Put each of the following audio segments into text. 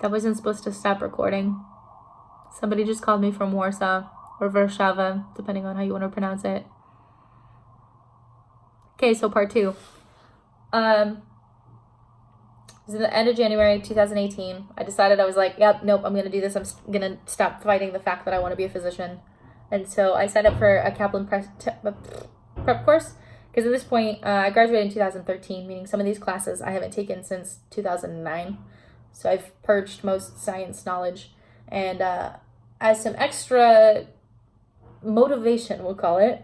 That wasn't supposed to stop recording. Somebody just called me from Warsaw or Warszawa, depending on how you want to pronounce it. Okay, so part 2. It was in the end of January 2018. I decided, I was like, yep, nope, I'm going to do this. I'm going to stop fighting the fact that I want to be a physician. And so I signed up for a Kaplan prep course. Because at this point, I graduated in 2013, meaning some of these classes I haven't taken since 2009. So I've purged most science knowledge. And as some extra motivation, we'll call it,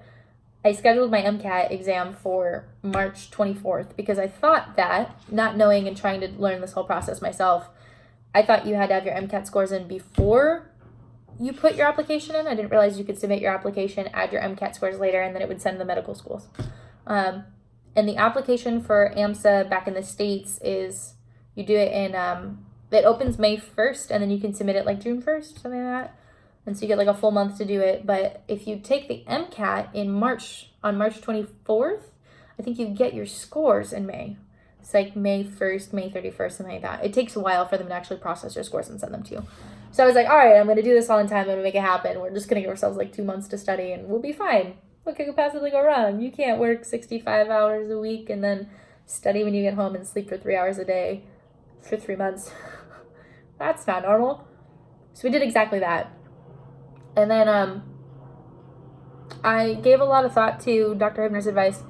I scheduled my MCAT exam for March 24th because I thought that, not knowing and trying to learn this whole process myself, I thought you had to have your MCAT scores in before you put your application in. I didn't realize you could submit your application, add your MCAT scores later, and then it would send to the medical schools. And the application for AMSA back in the States is, you do it in, it opens May 1st, and then you can submit it like June 1st, something like that. And so you get like a full month to do it. But if you take the MCAT in March, on March 24th, I think you get your scores in May. It's like May 1st, May 31st, something like that. It takes a while for them to actually process your scores and send them to you. So I was like, all right, I'm going to do this all in time. I'm going to make it happen. We're just going to give ourselves like 2 months to study and we'll be fine. What could possibly go wrong? You can't work 65 hours a week and then study when you get home and sleep for 3 hours a day for 3 months. That's not normal. So we did exactly that. And then I gave a lot of thought to Dr. Hibner's advice.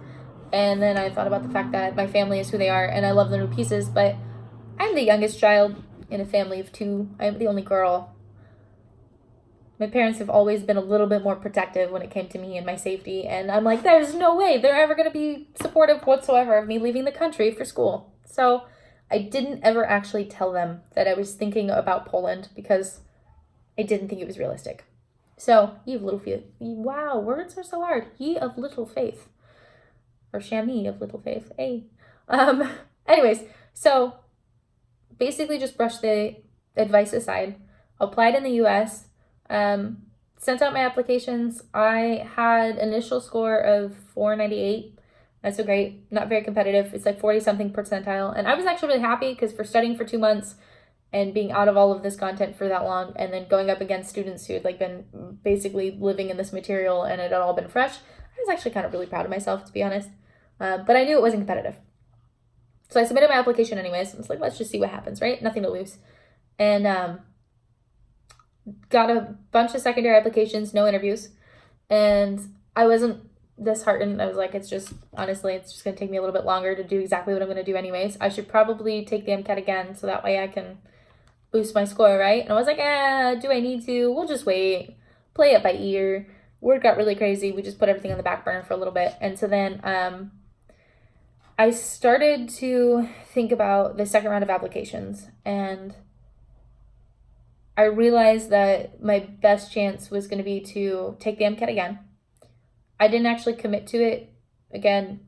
And then I thought about the fact that my family is who they are and I love the new pieces. But I'm the youngest child in a family of 2. I'm the only girl. My parents have always been a little bit more protective when it came to me and my safety. And I'm like, there's no way they're ever going to be supportive whatsoever of me leaving the country for school. So I didn't ever actually tell them that I was thinking about Poland because I didn't think it was realistic. So, ye of little faith. Wow, words are so hard. Ye of little faith. Or chamois of little faith. Hey. Anyways, so basically just brushed the advice aside. Applied in the U.S., sent out my applications. I had initial score of 498. That's so great. Not very competitive. It's like 40-something percentile. And I was actually really happy because for studying for 2 months and being out of all of this content for that long and then going up against students who had like been basically living in this material and it had all been fresh, I was actually kind of really proud of myself, to be honest. But I knew it wasn't competitive. So I submitted my application anyways. I was like, let's just see what happens, right? Nothing to lose. And got a bunch of secondary applications, no interviews. And I wasn't disheartened. I was like, it's just going to take me a little bit longer to do exactly what I'm going to do anyways. I should probably take the MCAT again so that way I can boost my score, right? And I was like, do I need to? We'll just wait. Play it by ear. Word got really crazy. We just put everything on the back burner for a little bit. And so then I started to think about the second round of applications. And I realized that my best chance was going to be to take the MCAT again. I didn't actually commit to it. Again,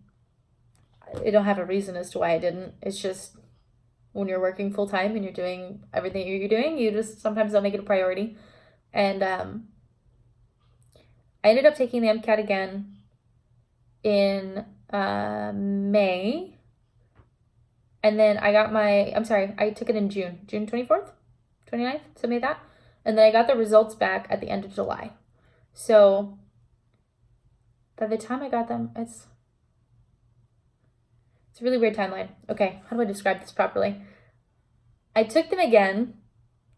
I don't have a reason as to why I didn't. It's just when you're working full time and you're doing everything you're doing, you just sometimes don't make it a priority. And I ended up taking the MCAT again in May. And then I took it in June 24th, 29th, something like that. And then I got the results back at the end of July. So by the time I got them, it's a really weird timeline. Okay, how do I describe this properly? I took them again.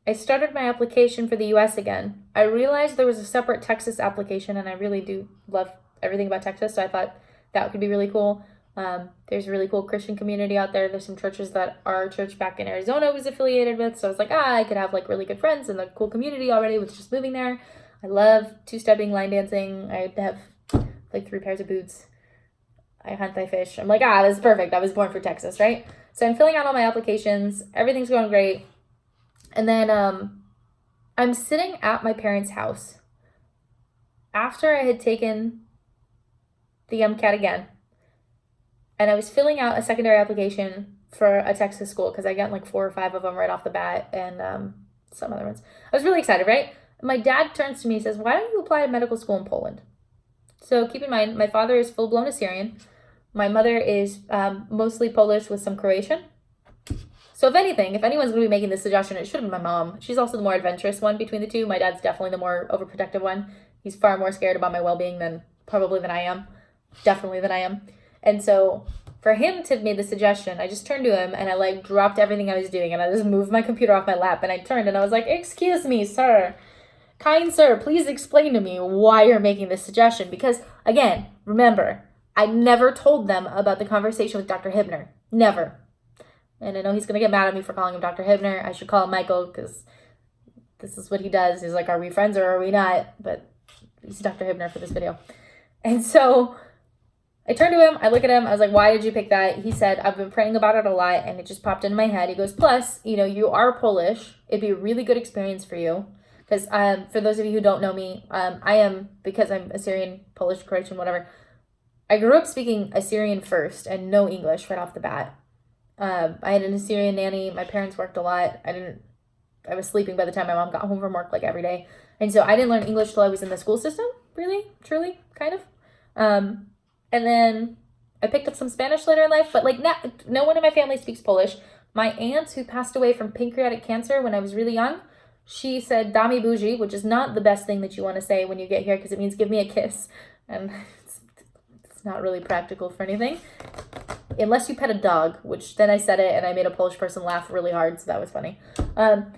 I started my application for the U.S. again. I realized there was a separate Texas application, and I really do love everything about Texas, so I thought that could be really cool. There's a really cool Christian community out there. There's some churches that our church back in Arizona was affiliated with, so I was like, I could have like really good friends in the cool community already with just moving there. I love two-stepping, line dancing. I have like 3 pairs of boots. I hunt, I fish. I'm like, this is perfect. I was born for Texas, right? So I'm filling out all my applications. Everything's going great. And then I'm sitting at my parents' house after I had taken the MCAT again. And I was filling out a secondary application for a Texas school because I got like 4 or 5 of them right off the bat and some other ones. I was really excited, right? My dad turns to me and says, why don't you apply to medical school in Poland? So keep in mind, my father is full-blown Assyrian. My mother is mostly Polish with some Croatian. So if anything, if anyone's going to be making this suggestion, it should have been my mom. She's also the more adventurous one between the two. My dad's definitely the more overprotective one. He's far more scared about my well-being than I am. Definitely than I am. And so for him to have made the suggestion, I just turned to him and I like dropped everything I was doing and I just moved my computer off my lap and I turned and I was like, "Excuse me, sir. Kind sir, please explain to me why you're making this suggestion." Because again, remember, I never told them about the conversation with Dr. Hibner. Never. And I know he's going to get mad at me for calling him Dr. Hibner. I should call him Michael because this is what he does. He's like, are we friends or are we not? But he's Dr. Hibner for this video. And so I turned to him. I look at him. I was like, why did you pick that? He said, I've been praying about it a lot and it just popped into my head. He goes, plus, you are Polish. It'd be a really good experience for you. Because for those of you who don't know me, I am, because I'm Assyrian, Polish, Croatian, whatever. I grew up speaking Assyrian first and no English right off the bat. I had an Assyrian nanny. My parents worked a lot. I was sleeping by the time my mom got home from work like every day. And so I didn't learn English till I was in the school system, really, truly, kind of. And then I picked up some Spanish later in life, but like no one in my family speaks Polish. My aunt, who passed away from pancreatic cancer when I was really young, she said "dami buzi," which is not the best thing that you want to say when you get here because it means give me a kiss. And it's not really practical for anything. Unless you pet a dog, which then I said it and I made a Polish person laugh really hard, so that was funny. But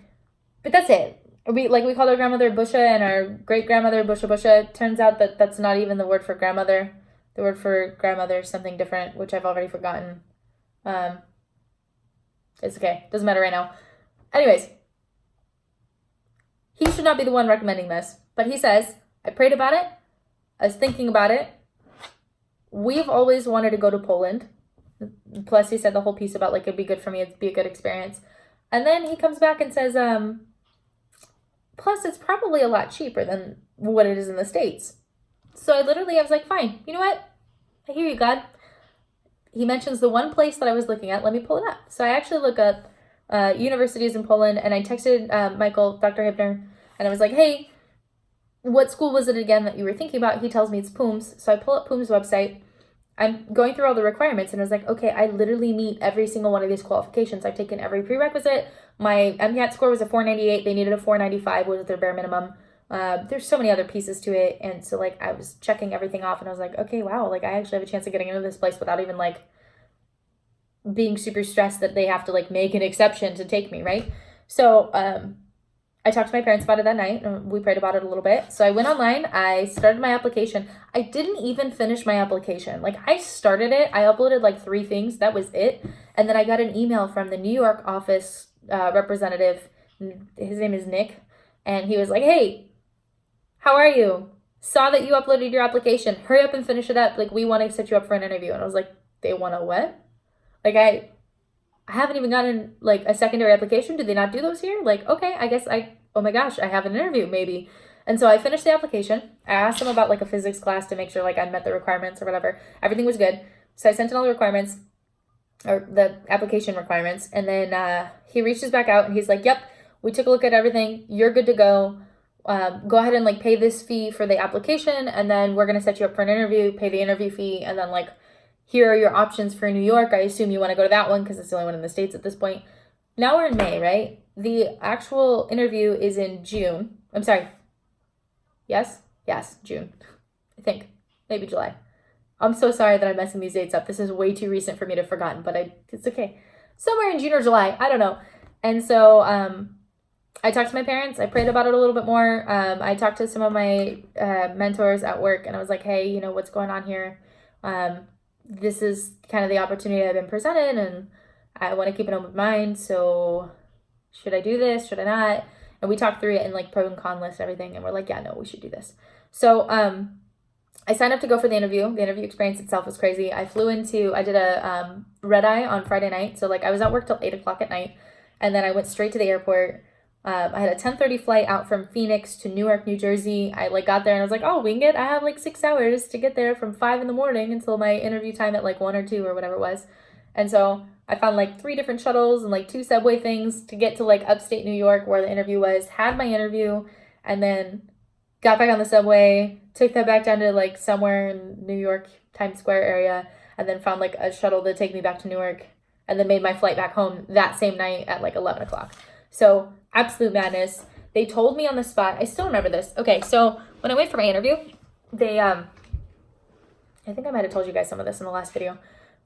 that's it. We called our grandmother Busha and our great-grandmother Busha. Turns out that that's not even the word for grandmother. The word for grandmother is something different, which I've already forgotten. It's okay. Doesn't matter right now. Anyways, he should not be the one recommending this, but he says, I prayed about it. I was thinking about it. We've always wanted to go to Poland. Plus, he said the whole piece about, like, it'd be good for me. It'd be a good experience. And then he comes back and says, plus, it's probably a lot cheaper than what it is in the States. So I was like, fine. You know what? I hear you, God. He mentions the one place that I was looking at. Let me pull it up. So I actually look up universities in Poland, and I texted Michael, Dr. Hibner, and I was like, hey, what school was it again that you were thinking about? He tells me it's PUMS. So I pull up PUMS website. I'm going through all the requirements, and I was like, okay, I literally meet every single one of these qualifications. I've taken every prerequisite. My MCAT score was a 498. They needed a 495, was their bare minimum. There's so many other pieces to it, and so, like, I was checking everything off, and I was like, okay, wow, like, I actually have a chance of getting into this place without even, like, being super stressed that they have to, like, make an exception to take me, right? So, I talked to my parents about it that night, and we prayed about it a little bit. So I went online, I started my application. I didn't even finish my application. Like, I started it, I uploaded like 3 things, that was it. And then I got an email from the New York office representative, his name is Nick, and he was like, hey, how are you? Saw that you uploaded your application. Hurry up and finish it up. Like, we want to set you up for an interview. And I was like, they want a what? Like, I haven't even gotten, like, a secondary application. Do they not do those here? Like, okay, I guess oh my gosh, I have an interview, maybe. And so I finished the application. I asked them about, like, a physics class to make sure, like, I met the requirements or whatever. Everything was good. So I sent in all the requirements, or the application requirements. And then he reaches back out, and he's like, yep, we took a look at everything. You're good to go. Go ahead and, like, pay this fee for the application, and then we're going to set you up for an interview, pay the interview fee, and then, like, here are your options for New York. I assume you want to go to that one because it's the only one in the States at this point. Now we're in May, right? The actual interview is in June. I'm sorry. Yes, June. I think. Maybe July. I'm so sorry that I'm messing these dates up. This is way too recent for me to have forgotten, but it's okay. Somewhere in June or July. I don't know. And so I talked to my parents. I prayed about it a little bit more. I talked to some of my mentors at work, and I was like, hey, what's going on here? This is kind of the opportunity I've been presented, and I want to keep an open mind. So should I do this? Should I not? And we talked through it and, like, pro and con list and everything. And we're like, yeah, no, we should do this. So I signed up to go for the interview. The interview experience itself was crazy. I did a red eye on Friday night. So, like, I was at work till 8 o'clock at night. And then I went straight to the airport. I had a 10:30 flight out from Phoenix to Newark, New Jersey. I, like, got there and I was like, oh, I have, like, 6 hours to get there from 5 in the morning until my interview time at, like, 1 or 2 or whatever it was. And so I found, like, 3 different shuttles and, like, 2 subway things to get to, like, upstate New York where the interview was, had my interview, and then got back on the subway, took that back down to, like, somewhere in New York, Times Square area, and then found, like, a shuttle to take me back to Newark. and then made my flight back home that same night at like 11 o'clock. So absolute madness. They told me on the spot, I still remember this. Okay, so when I went for my interview, they, I think I might have told you guys some of this in the last video,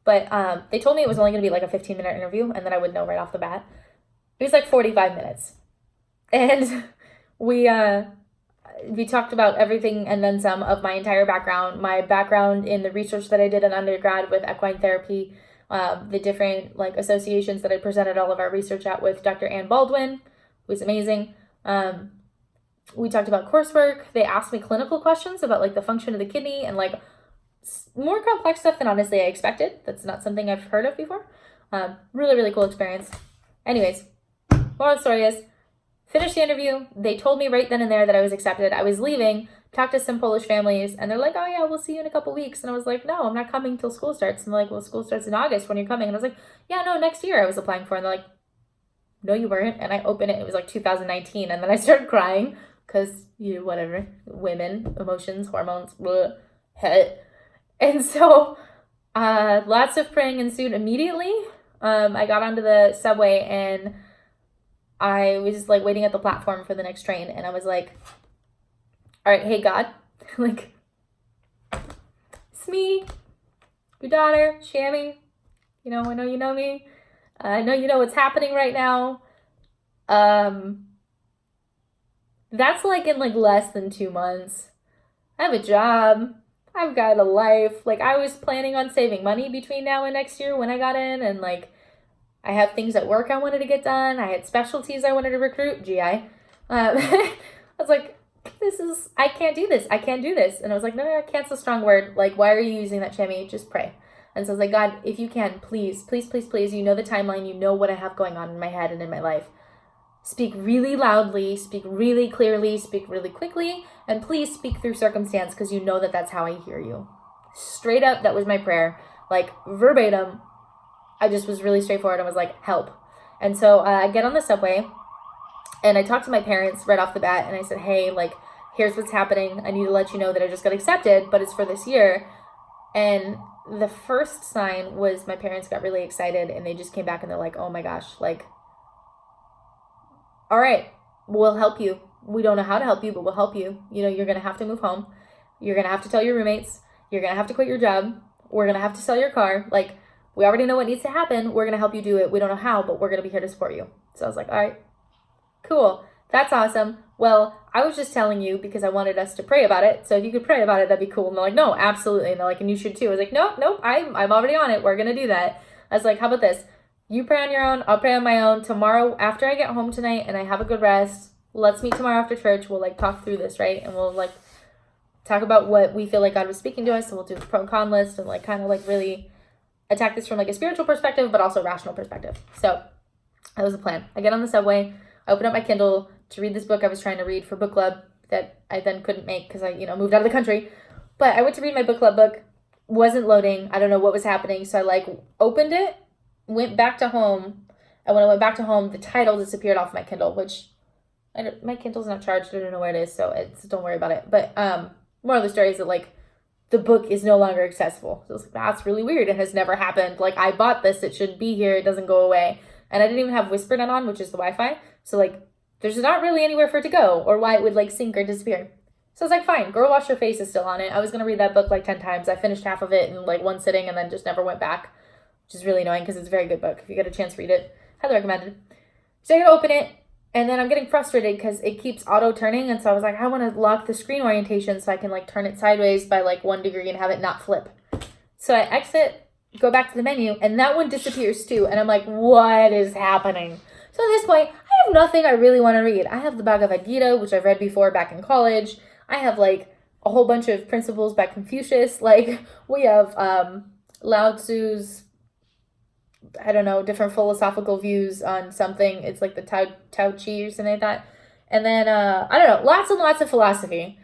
but they told me it was only going to be like a 15-minute interview and then I would know right off the bat. It was like 45 minutes. And we talked about everything and then some of my entire background, my background in the research that I did in undergrad with equine therapy, the different like associations that I presented all of our research at with Dr. Ann Baldwin, who was amazing. We talked about coursework. They asked me clinical questions about like the function of the kidney and like more complex stuff than honestly I expected. That's not something I've heard of before. Really, really cool experience. Anyways, moral of the story is, finished the interview. They told me right then and there that I was accepted. I was leaving, talked to some Polish families, and they're like, oh yeah, we'll see you in a couple weeks. And I was like, no, I'm not coming till school starts. And they're like, well, school starts in August when you're coming. And I was like, yeah, no, next year I was applying for. And they're like, no, you weren't. And I opened it. It was like 2019. And then I started crying because, whatever, women, emotions, hormones, blah, and so lots of praying ensued immediately. I got onto the subway and I was like waiting at the platform for the next train, and I was like, all right, hey God, like, it's me, your daughter, Shammy. I know you know me. I know you know what's happening right now. That's like in like less than 2 months. I have a job. I've got a life. Like, I was planning on saving money between now and next year when I got in, and like, I have things at work I wanted to get done. I had specialties I wanted to recruit, GI. I was like, I can't do this. I can't do this. And I was like, no, can't's a strong word. Like, why are you using that, Shammy? Just pray. And so I was like, God, if you can, please, please, please, please, you know the timeline, you know what I have going on in my head and in my life. Speak really loudly, speak really clearly, speak really quickly, and please speak through circumstance because you know that that's how I hear you. Straight up, that was my prayer. Like, verbatim, I just was really straightforward. I was like, help. And so I get on the subway and I talked to my parents right off the bat and I said, hey, like, here's what's happening. I need to let you know that I just got accepted, but it's for this year. And the first sign was my parents got really excited and they just came back and they're like, oh my gosh, like, all right, we'll help you. We don't know how to help you, but we'll help you. You're going to have to move home. You're going to have to tell your roommates. You're going to have to quit your job. We're going to have to sell your car. Like, we already know what needs to happen. We're going to help you do it. We don't know how, but we're going to be here to support you. So I was like, all right, cool. That's awesome. Well, I was just telling you because I wanted us to pray about it. So if you could pray about it, that'd be cool. And they're like, no, absolutely. And they're like, and you should too. I was like, nope, I'm already on it. We're going to do that. I was like, how about this? You pray on your own. I'll pray on my own. Tomorrow, after I get home tonight and I have a good rest, let's meet tomorrow after church. We'll like talk through this, right? And we'll like talk about what we feel like God was speaking to us. So we'll do the pro and con list and like kind of like really attack this from like a spiritual perspective, but also rational perspective. So that was the plan. I get on the subway. I open up my Kindle to read this book I was trying to read for book club that I then couldn't make because I, moved out of the country. But I went to read my book club book. Wasn't loading. I don't know what was happening. So I like opened it, went back to home. And when I went back to home, the title disappeared off my Kindle, which my Kindle's not charged. I don't know where it is. So don't worry about it. But more of the story is that like the book is no longer accessible. So I was like, that's really weird. It has never happened. Like, I bought this. It should be here. It doesn't go away. And I didn't even have WhisperNet on, which is the Wi-Fi. So like, there's not really anywhere for it to go or why it would like sink or disappear. So I was like, fine, Girl Wash Your Face is still on it. I was going to read that book like 10 times. I finished half of it in like one sitting and then just never went back, which is really annoying because it's a very good book. If you get a chance, read it. Highly recommended. So I'm going to open it and then I'm getting frustrated because it keeps auto turning. And so I was like, I want to lock the screen orientation so I can like turn it sideways by like 1 degree and have it not flip. So I exit, go back to the menu, and that one disappears too. And I'm like, what is happening? So at this point, I have nothing I really want to read. I have the Bhagavad Gita, which I've read before back in college. I have like a whole bunch of principles by Confucius. Like, we have Lao Tzu's, I don't know, different philosophical views on something. It's like the Tao Chi or something like that. And then, I don't know, lots and lots of philosophy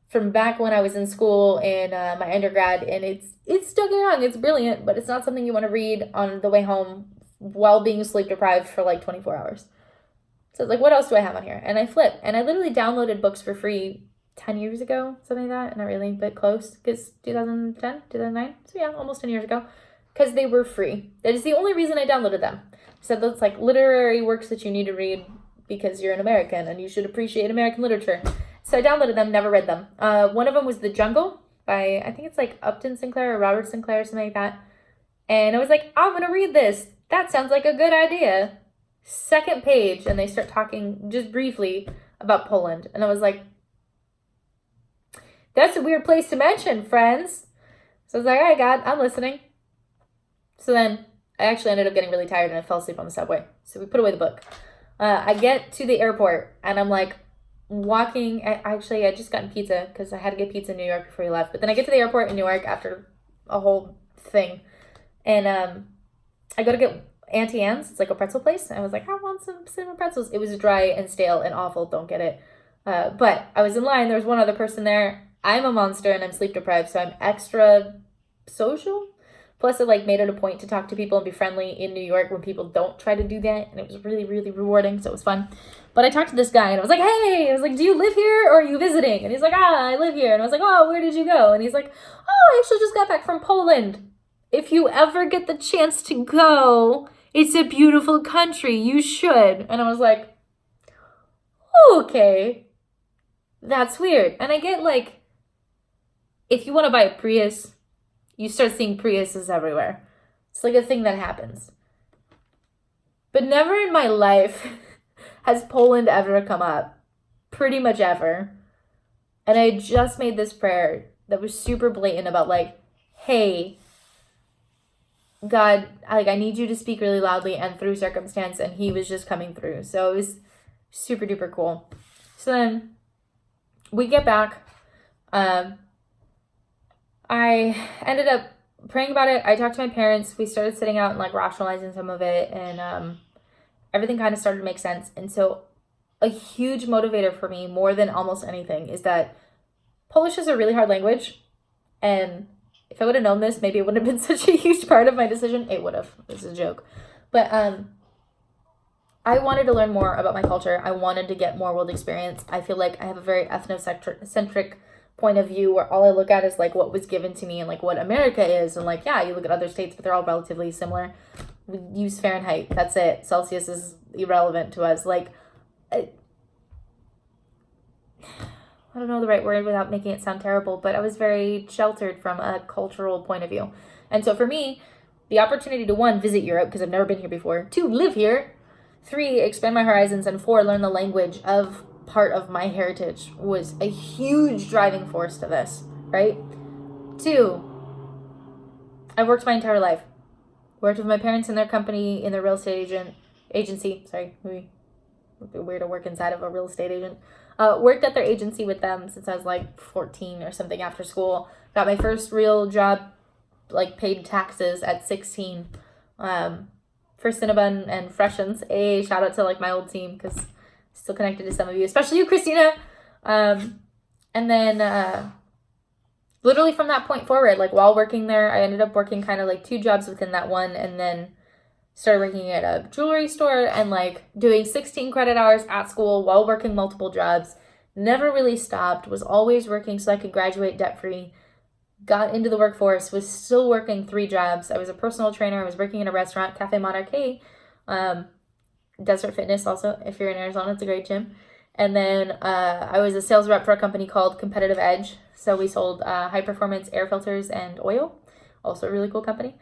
from back when I was in school in my undergrad. And it's don't get me wrong, it's brilliant, but it's not something you want to read on the way home while being sleep deprived for like 24 hours. So it's like, what else do I have on here? And I flip. And I literally downloaded books for free 10 years ago, something like that. Not really, but close, because 2010, 2009. So yeah, almost 10 years ago. because they were free. That is the only reason I downloaded them. So that's like literary works that you need to read because you're an American and you should appreciate American literature. So I downloaded them, never read them. One of them was The Jungle by, I think it's like Upton Sinclair or Robert Sinclair or something like that. And I was like, I'm going to read this. That sounds like a good idea. Second page, and they start talking just briefly about Poland. And I was like, that's a weird place to mention, friends. So I was like, all right, God, I'm listening. So then I actually ended up getting really tired and I fell asleep on the subway. So we put away the book. I get to the airport and I'm like walking. I just gotten pizza because I had to get pizza in New York before we left. But then I get to the airport in Newark after a whole thing. And I go to get Auntie Anne's. It's like a pretzel place. I was like, I want some cinnamon pretzels. It was dry and stale and awful. Don't get it. But I was in line. There was one other person there. I'm a monster and I'm sleep deprived, so I'm extra social. Plus, it like made it a point to talk to people and be friendly in New York when people don't try to do that, and it was really, really rewarding, so it was fun. But I talked to this guy and I was like, hey, I was like, do you live here or are you visiting? And he's like, I live here. And I was like, oh, where did you go? And he's like, oh, I actually just got back from Poland. If you ever get the chance to go, it's a beautiful country. You should. And I was like, okay, that's weird. And I get like, if you want to buy a Prius, you start seeing Priuses everywhere. It's like a thing that happens. But never in my life has Poland ever come up. Pretty much ever. And I just made this prayer that was super blatant about like, hey, God, I need you to speak really loudly and through circumstance, and he was just coming through. So it was super duper cool. So then we get back. I ended up praying about it. I talked to my parents. We started sitting out and like rationalizing some of it, and everything kind of started to make sense. And so a huge motivator for me, more than almost anything, is that Polish is a really hard language. And if I would have known this, maybe it wouldn't have been such a huge part of my decision. It would have. This is a joke. But I wanted to learn more about my culture. I wanted to get more world experience. I feel like I have a very ethnocentric point of view where all I look at is like what was given to me and like what America is, and like, yeah, you look at other states, but they're all relatively similar. We use Fahrenheit, that's it. Celsius is irrelevant to us. Like, I don't know the right word without making it sound terrible, but I was very sheltered from a cultural point of view. And so for me, the opportunity to 1, visit Europe because I've never been here before, 2, live here, 3, expand my horizons, and 4, learn the language of part of my heritage was a huge driving force to this, right? 2, I've worked my entire life. Worked with my parents in their company, in their real estate agency. Sorry, it would be weird to work inside of a real estate agent. Worked at their agency with them since I was like 14 or something after school. Got my first real job, like paid taxes at 16. For Cinnabon and Freshens. Shout out to like my old team because still connected to some of you, especially you, Christina. And then literally from that point forward, like while working there, I ended up working kind of like 2 jobs within that one, and then started working at a jewelry store and like doing 16 credit hours at school while working multiple jobs. Never really stopped, was always working so I could graduate debt-free. Got into the workforce, was still working 3 jobs. I was a personal trainer. I was working in a restaurant, Cafe Monarque. Desert Fitness also, if you're in Arizona, it's a great gym. And then I was a sales rep for a company called Competitive Edge. So we sold high-performance air filters and oil. Also a really cool company.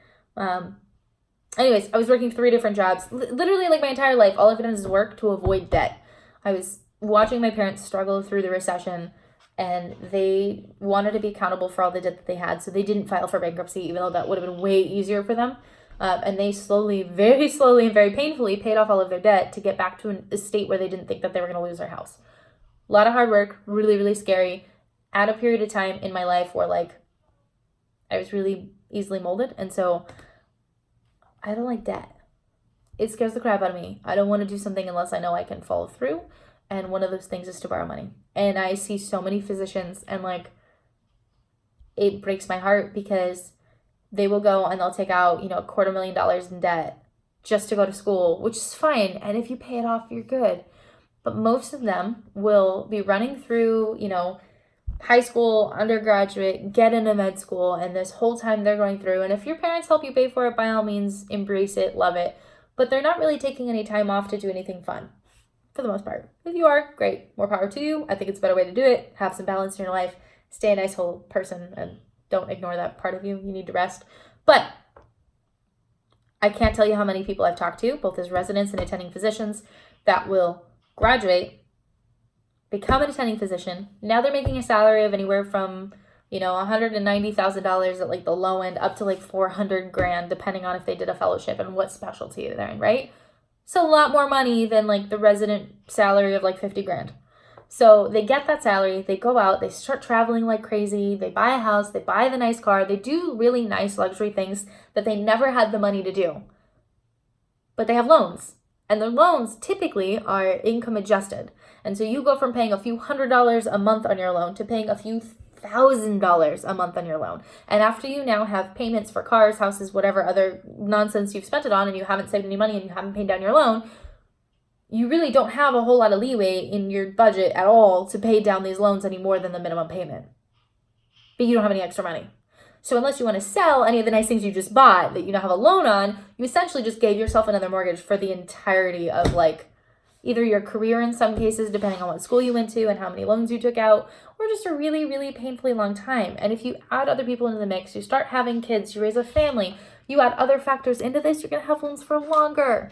Anyways, I was working 3 different jobs. Literally, like my entire life, all I've done is work to avoid debt. I was watching my parents struggle through the recession, and they wanted to be accountable for all the debt that they had, so they didn't file for bankruptcy, even though that would have been way easier for them. And they slowly, very slowly, and very painfully paid off all of their debt to get back to a state where they didn't think that they were going to lose their house. A lot of hard work, really, really scary, at a period of time in my life where, like, I was really easily molded, and so I don't like debt. It scares the crap out of me. I don't want to do something unless I know I can follow through, and one of those things is to borrow money. And I see so many physicians, and, like, it breaks my heart because they will go and they'll take out, $250,000 in debt just to go to school, which is fine. And if you pay it off, you're good. But most of them will be running through, high school, undergraduate, get into med school, and this whole time they're going through. And if your parents help you pay for it, by all means, embrace it, love it. But they're not really taking any time off to do anything fun, for the most part. If you are, great, more power to you. I think it's a better way to do it. Have some balance in your life. Stay a nice whole person, and don't ignore that part of you. You need to rest. But I can't tell you how many people I've talked to, both as residents and attending physicians, that will graduate, become an attending physician. Now they're making a salary of anywhere from, $190,000 at like the low end up to like $400,000, depending on if they did a fellowship and what specialty they're in, right? So a lot more money than like the resident salary of like $50,000. So they get that salary, they go out, they start traveling like crazy, they buy a house, they buy the nice car, they do really nice luxury things that they never had the money to do. But they have loans, and their loans typically are income adjusted. And so you go from paying a few $100s a month on your loan to paying a few $1,000s a month on your loan. And after you now have payments for cars, houses, whatever other nonsense you've spent it on, and you haven't saved any money and you haven't paid down your loan, you really don't have a whole lot of leeway in your budget at all to pay down these loans any more than the minimum payment. But you don't have any extra money. So unless you want to sell any of the nice things you just bought that you now have a loan on, you essentially just gave yourself another mortgage for the entirety of like either your career in some cases, depending on what school you went to and how many loans you took out, or just a really, really painfully long time. And if you add other people into the mix, you start having kids, you raise a family, you add other factors into this, you're going to have loans for longer.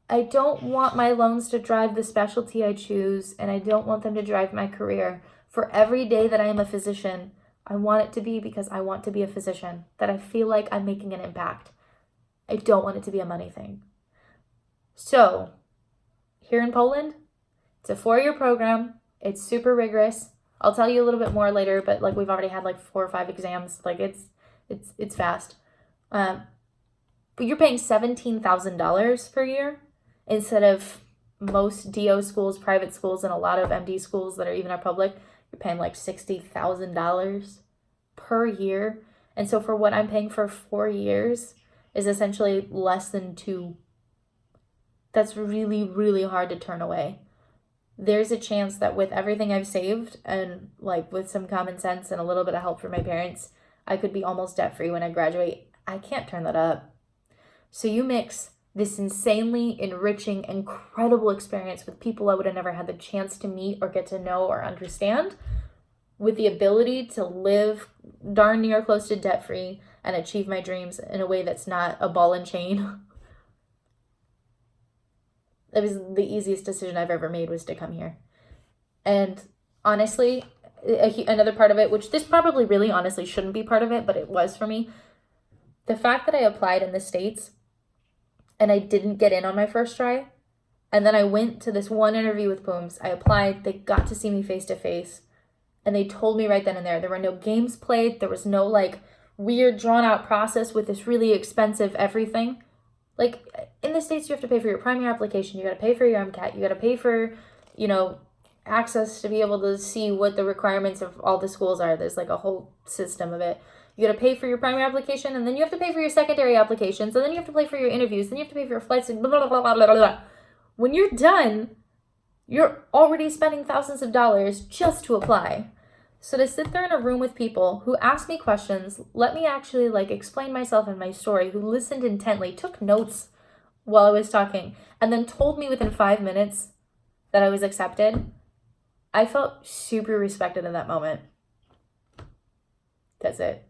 I don't want my loans to drive the specialty I choose, and I don't want them to drive my career. For every day that I am a physician, I want it to be because I want to be a physician, that I feel like I'm making an impact. I don't want it to be a money thing. So, here in Poland, it's a 4-year program. It's super rigorous. I'll tell you a little bit more later, but like we've already had like 4 or 5 exams. Like it's fast. But you're paying $17,000 per year instead of most DO schools, private schools, and a lot of MD schools that are even are public. You're paying like $60,000 per year. And so for what I'm paying for 4 years is essentially less than 2. That's really, really hard to turn away. There's a chance that with everything I've saved and like with some common sense and a little bit of help from my parents, I could be almost debt free when I graduate. I can't turn that up. So you mix this insanely enriching, incredible experience with people I would have never had the chance to meet or get to know or understand, with the ability to live darn near close to debt free and achieve my dreams in a way that's not a ball and chain. It was the easiest decision I've ever made was to come here. And honestly, another part of it, which this probably really honestly shouldn't be part of it, but it was for me, the fact that I applied in the States and I didn't get in on my first try, and then I went to this one interview with PUMS, I applied, they got to see me face to face, and they told me right then and there were no games played, there was no like weird drawn out process with this really expensive everything. Like, in the States, you have to pay for your primary application, you got to pay for your MCAT, you got to pay for, access to be able to see what the requirements of all the schools are. There's like a whole system of it. You got to pay for your primary application, and then you have to pay for your secondary applications, and then you have to pay for your interviews, then you have to pay for your flights, and blah, blah, blah, blah, blah, blah. When you're done, you're already spending thousands of dollars just to apply. So to sit there in a room with people who asked me questions, let me actually like explain myself and my story, who listened intently, took notes while I was talking, and then told me within 5 minutes that I was accepted, I felt super respected in that moment. That's it.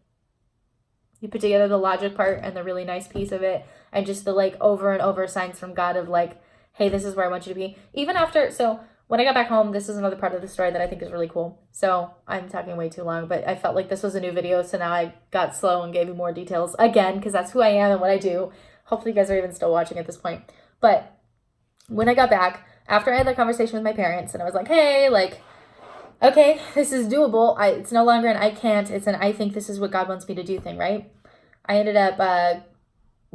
You put together the logic part and the really nice piece of it, and just the like over and over signs from God of like, hey, this is where I want you to be. Even after, so when I got back home, this is another part of the story that I think is really cool. So I'm talking way too long, but I felt like this was a new video, so now I got slow and gave you more details again, because that's who I am and what I do. Hopefully you guys are even still watching at this point. But when I got back, after I had that conversation with my parents, and I was like, hey, like, okay, this is doable. It's no longer an I can't, it's an I think this is what God wants me to do thing, right? I ended up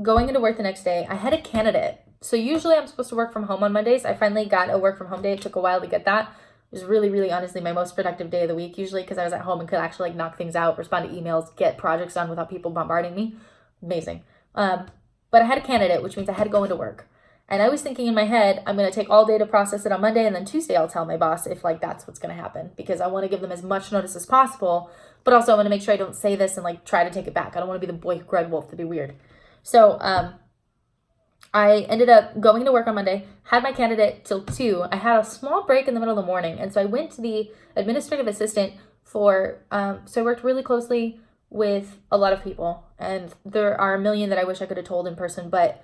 going into work the next day. I had a candidate. So usually I'm supposed to work from home on Mondays. I finally got a work from home day. It took a while to get that. It was really, really honestly my most productive day of the week, usually because I was at home and could actually like knock things out, respond to emails, get projects done without people bombarding me. Amazing. But I had a candidate, which means I had to go into work. And I was thinking in my head, I'm going to take all day to process it on Monday, and then Tuesday I'll tell my boss if like that's what's going to happen, because I want to give them as much notice as possible, but also I want to make sure I don't say this and like try to take it back. I don't want to be the boy who cried wolf. That'd be weird. So I ended up going to work on Monday, had my candidate till 2. I had a small break in the middle of the morning, and so I went to the administrative assistant for, so I worked really closely with a lot of people, and there are a million that I wish I could have told in person, but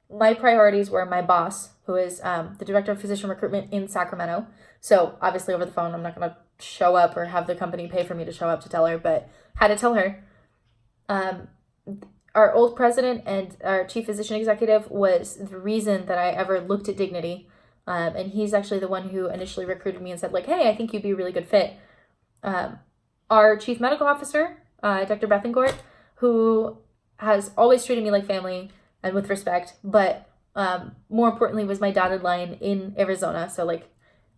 my priorities were my boss, who is the director of physician recruitment in Sacramento. So obviously over the phone, I'm not going to show up or have the company pay for me to show up to tell her, but had to tell her. Our old president and our chief physician executive was the reason that I ever looked at Dignity. And he's actually the one who initially recruited me and said like, hey, I think you'd be a really good fit. Our chief medical officer, Dr. Bethencourt, who has always treated me like family and with respect, but more importantly was my dotted line in Arizona. So like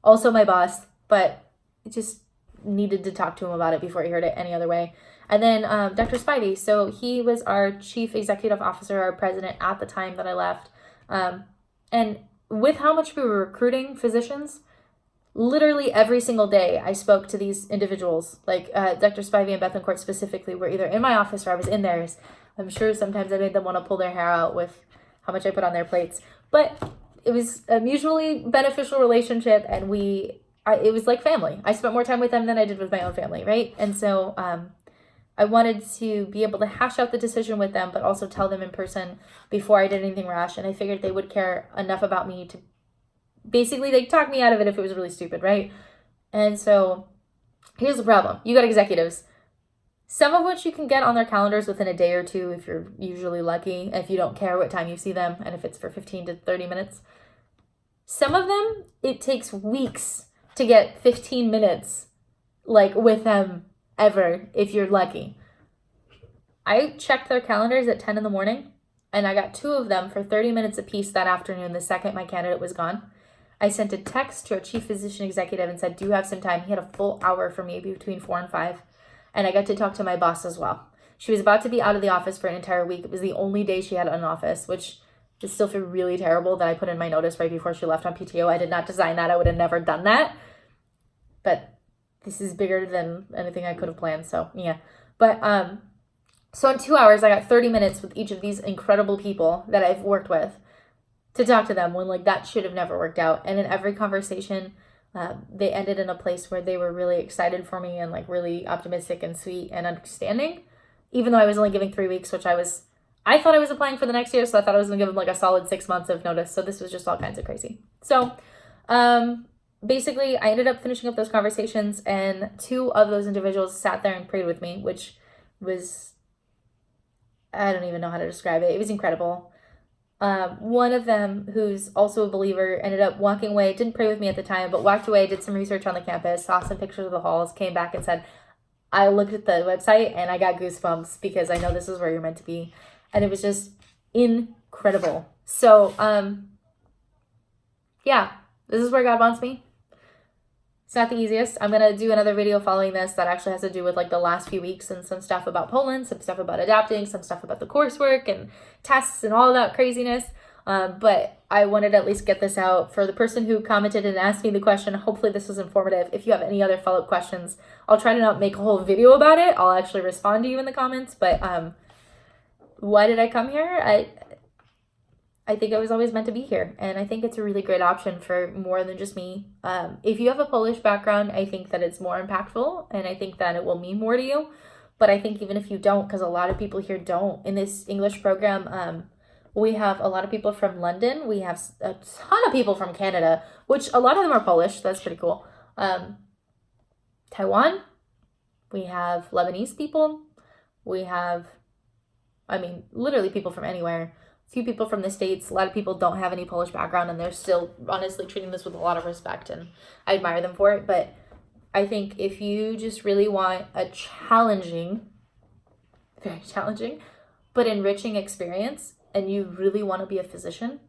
also my boss, but just needed to talk to him about it before he heard it any other way. And then Dr. Spivey, so he was our chief executive officer, our president at the time that I left. And with how much we were recruiting physicians, literally every single day I spoke to these individuals, like Dr. Spivey and Bethencourt specifically were either in my office or I was in theirs. I'm sure sometimes I made them want to pull their hair out with how much I put on their plates, but it was a mutually beneficial relationship, and it was like family. I spent more time with them than I did with my own family, right? And so I wanted to be able to hash out the decision with them, but also tell them in person before I did anything rash, and I figured they would care enough about me to basically they talk me out of it if it was really stupid, right? And so here's the problem. You got executives, some of which you can get on their calendars within a day or two if you're usually lucky, if you don't care what time you see them, and if it's for 15 to 30 minutes. Some of them, it takes weeks to get 15 minutes like with them ever, if you're lucky. I checked their calendars at 10 in the morning, and I got 2 of them for 30 minutes apiece that afternoon the second my candidate was gone. I sent a text to our chief physician executive and said, do you have some time? He had a full hour for me between 4 and 5. And I got to talk to my boss as well. She was about to be out of the office for an entire week. It was the only day she had an office, which just still feel really terrible that I put in my notice right before she left on PTO. I did not design that. I would have never done that. But this is bigger than anything I could have planned. So yeah. But so in 2 hours, I got 30 minutes with each of these incredible people that I've worked with to talk to them when like that should have never worked out. And in every conversation, they ended in a place where they were really excited for me and like really optimistic and sweet and understanding, even though I was only giving 3 weeks, which I thought I was applying for the next year. So I thought I was gonna give them like a solid 6 months of notice. So this was just all kinds of crazy. So, basically I ended up finishing up those conversations, and 2 of those individuals sat there and prayed with me, which was, I don't even know how to describe it. It was incredible. One of them, who's also a believer, ended up walking away, didn't pray with me at the time, but walked away, did some research on the campus, saw some pictures of the halls, came back and said, I looked at the website and I got goosebumps because I know this is where you're meant to be. And it was just incredible. So, yeah, this is where God wants me. It's not the easiest. I'm going to do another video following this that actually has to do with like the last few weeks and some stuff about Poland, some stuff about adapting, some stuff about the coursework and tests and all that craziness. But I wanted to at least get this out for the person who commented and asked me the question. Hopefully this was informative. If you have any other follow-up questions, I'll try to not make a whole video about it. I'll actually respond to you in the comments. But why did I come here? I think I was always meant to be here, and I think it's a really great option for more than just me. If you have a Polish background, I think that it's more impactful, and I think that it will mean more to you. But I think even if you don't, because a lot of people here don't, in this English program, we have a lot of people from London. We have a ton of people from Canada, which a lot of them are Polish. So that's pretty cool. Taiwan. We have Lebanese people. We have, literally people from anywhere. Few people from the States. A lot of people don't have any Polish background, and they're still honestly treating this with a lot of respect, and I admire them for it. But I think if you just really want a challenging, very challenging, but enriching experience, and you really want to be a physician,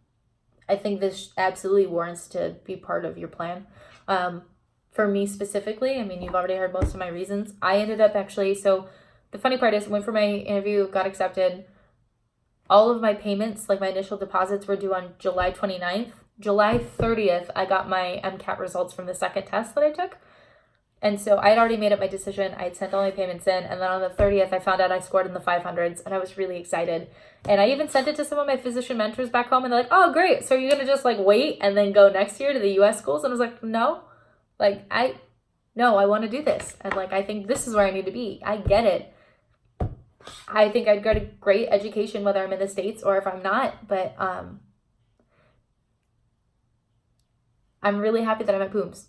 I think this absolutely warrants to be part of your plan. For me specifically, you've already heard most of my reasons. I ended up actually, so the funny part is I went for my interview, got accepted, all of my payments, like my initial deposits, were due on July 29th. July 30th, I got my MCAT results from the second test that I took. And so I had already made up my decision. I had sent all my payments in. And then on the 30th, I found out I scored in the 500s. And I was really excited. And I even sent it to some of my physician mentors back home. And they're like, oh, great. So are you going to just like wait and then go next year to the US schools? And I was like, no. Like, I want to do this. And like, I think this is where I need to be. I get it. I think I'd get a great education whether I'm in the States or if I'm not. But I'm really happy that I'm at PUMS.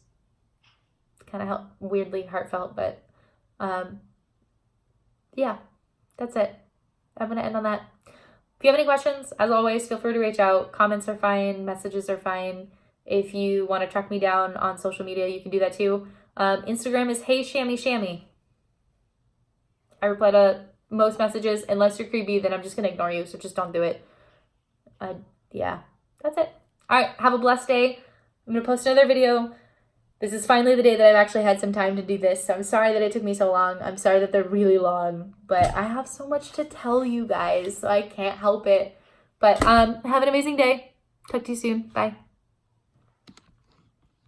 Kind of weirdly heartfelt, but yeah, that's it. I'm going to end on that. If you have any questions, as always, feel free to reach out. Comments are fine. Messages are fine. If you want to track me down on social media, you can do that too. Instagram is Hey Shammy Shammy. I reply to most messages. Unless you're creepy, then I'm just going to ignore you, so just don't do it. Yeah, that's it. All right, have a blessed day. I'm going to post another video. This is finally the day that I've actually had some time to do this, so I'm sorry that it took me so long. I'm sorry that they're really long, but I have so much to tell you guys, so I can't help it. But have an amazing day. Talk to you soon. Bye.